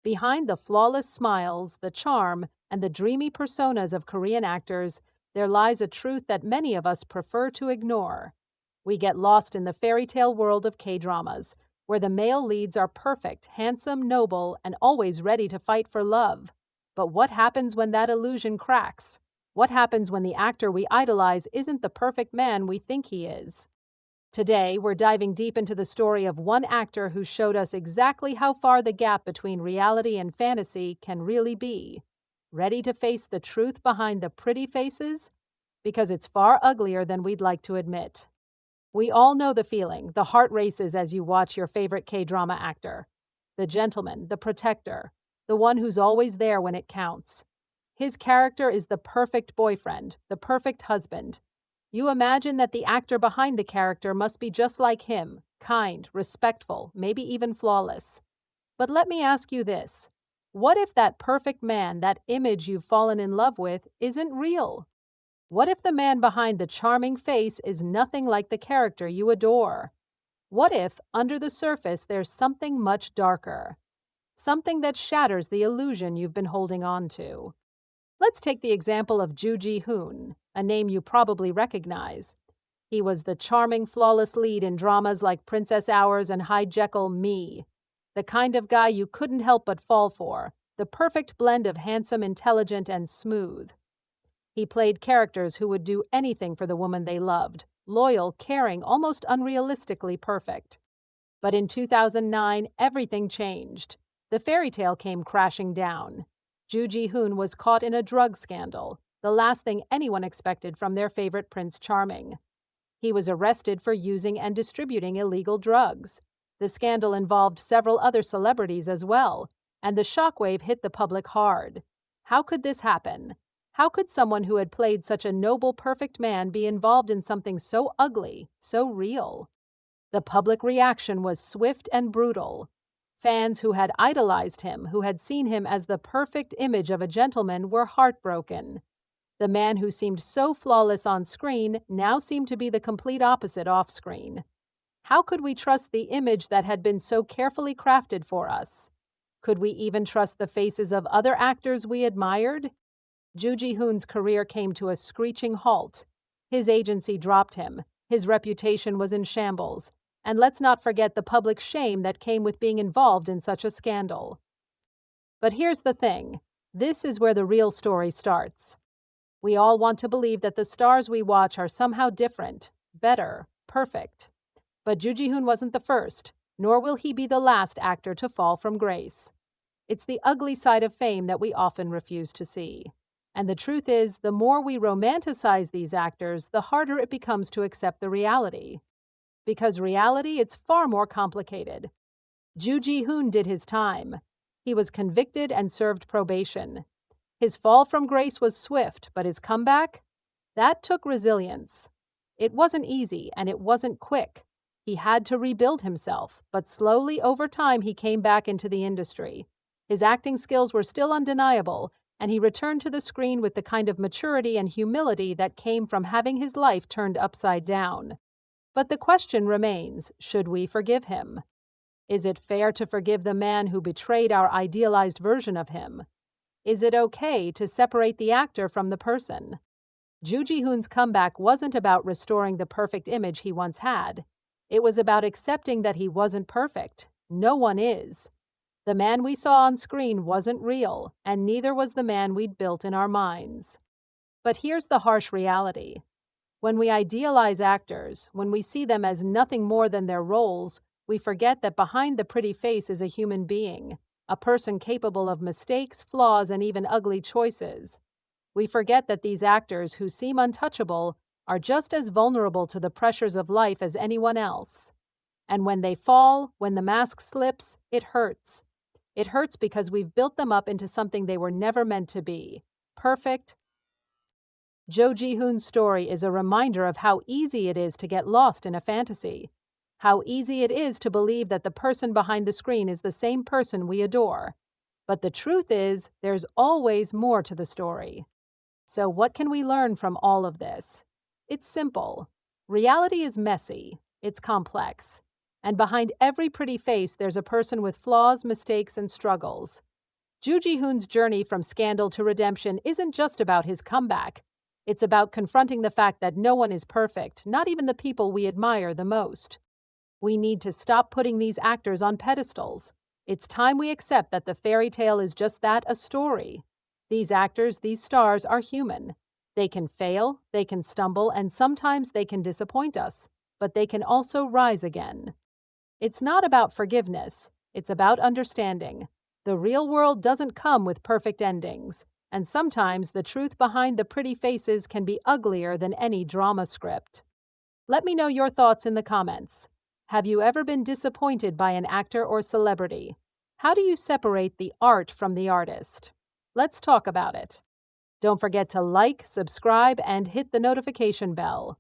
Behind the flawless smiles, the charm, and the dreamy personas of Korean actors, there lies a truth that many of us prefer to ignore. We get lost in the fairy tale world of K-dramas, where the male leads are perfect, handsome, noble, and always ready to fight for love. But what happens when that illusion cracks? What happens when the actor we idolize isn't the perfect man we think he is? Today, we're diving deep into the story of one actor who showed us exactly how far the gap between reality and fantasy can really be. Ready to face the truth behind the pretty faces? Because it's far uglier than we'd like to admit. We all know the feeling. The heart races as you watch your favorite K-drama actor. The gentleman, the protector, the one who's always there when it counts. His character is the perfect boyfriend, the perfect husband. You imagine that the actor behind the character must be just like him, kind, respectful, maybe even flawless. But let me ask you this. What if that perfect man, that image you've fallen in love with, isn't real? What if the man behind the charming face is nothing like the character you adore? What if, under the surface, there's something much darker? Something that shatters the illusion you've been holding on to? Let's take the example of Joo Ji Hoon, a name you probably recognize. He was the charming, flawless lead in dramas like Princess Hours and High Jekyll Me, the kind of guy you couldn't help but fall for, the perfect blend of handsome, intelligent, and smooth. He played characters who would do anything for the woman they loved, loyal, caring, almost unrealistically perfect. But in 2009, everything changed. The fairy tale came crashing down. Joo Ji Hoon was caught in a drug scandal, the last thing anyone expected from their favorite Prince Charming. He was arrested for using and distributing illegal drugs. The scandal involved several other celebrities as well, and the shockwave hit the public hard. How could this happen? How could someone who had played such a noble, perfect man be involved in something so ugly, so real? The public reaction was swift and brutal. Fans who had idolized him, who had seen him as the perfect image of a gentleman, were heartbroken. The man who seemed so flawless on screen now seemed to be the complete opposite off screen. How could we trust the image that had been so carefully crafted for us? Could we even trust the faces of other actors we admired? Joo Ji Hoon's career came to a screeching halt. His agency dropped him. His reputation was in shambles. And let's not forget the public shame that came with being involved in such a scandal. But here's the thing. This is where the real story starts. We all want to believe that the stars we watch are somehow different, better, perfect. But Joo Ji Hoon wasn't the first, nor will he be the last actor to fall from grace. It's the ugly side of fame that we often refuse to see. And the truth is, the more we romanticize these actors, the harder it becomes to accept the reality. Because reality, it's far more complicated. Joo Ji Hoon did his time. He was convicted and served probation. His fall from grace was swift, but his comeback? That took resilience. It wasn't easy, and it wasn't quick. He had to rebuild himself, but slowly over time he came back into the industry. His acting skills were still undeniable, and he returned to the screen with the kind of maturity and humility that came from having his life turned upside down. But the question remains, should we forgive him? Is it fair to forgive the man who betrayed our idealized version of him? Is it okay to separate the actor from the person? Joo Ji Hoon's comeback wasn't about restoring the perfect image he once had. It was about accepting that he wasn't perfect. No one is. The man we saw on screen wasn't real, and neither was the man we'd built in our minds. But here's the harsh reality. When we idealize actors, when we see them as nothing more than their roles, we forget that behind the pretty face is a human being, a person capable of mistakes, flaws, and even ugly choices. We forget that these actors who seem untouchable are just as vulnerable to the pressures of life as anyone else. And when they fall, when the mask slips, it hurts. It hurts because we've built them up into something they were never meant to be. Perfect. Joo Ji Hoon's story is a reminder of how easy it is to get lost in a fantasy. How easy it is to believe that the person behind the screen is the same person we adore. But the truth is, there's always more to the story. So what can we learn from all of this? It's simple. Reality is messy. It's complex. And behind every pretty face, there's a person with flaws, mistakes, and struggles. Joo Ji Hoon's journey from scandal to redemption isn't just about his comeback. It's about confronting the fact that no one is perfect, not even the people we admire the most. We need to stop putting these actors on pedestals. It's time we accept that the fairy tale is just that, a story. These actors, these stars, are human. They can fail, they can stumble, and sometimes they can disappoint us, but they can also rise again. It's not about forgiveness, it's about understanding. The real world doesn't come with perfect endings, and sometimes the truth behind the pretty faces can be uglier than any drama script. Let me know your thoughts in the comments. Have you ever been disappointed by an actor or celebrity? How do you separate the art from the artist? Let's talk about it. Don't forget to like, subscribe, and hit the notification bell.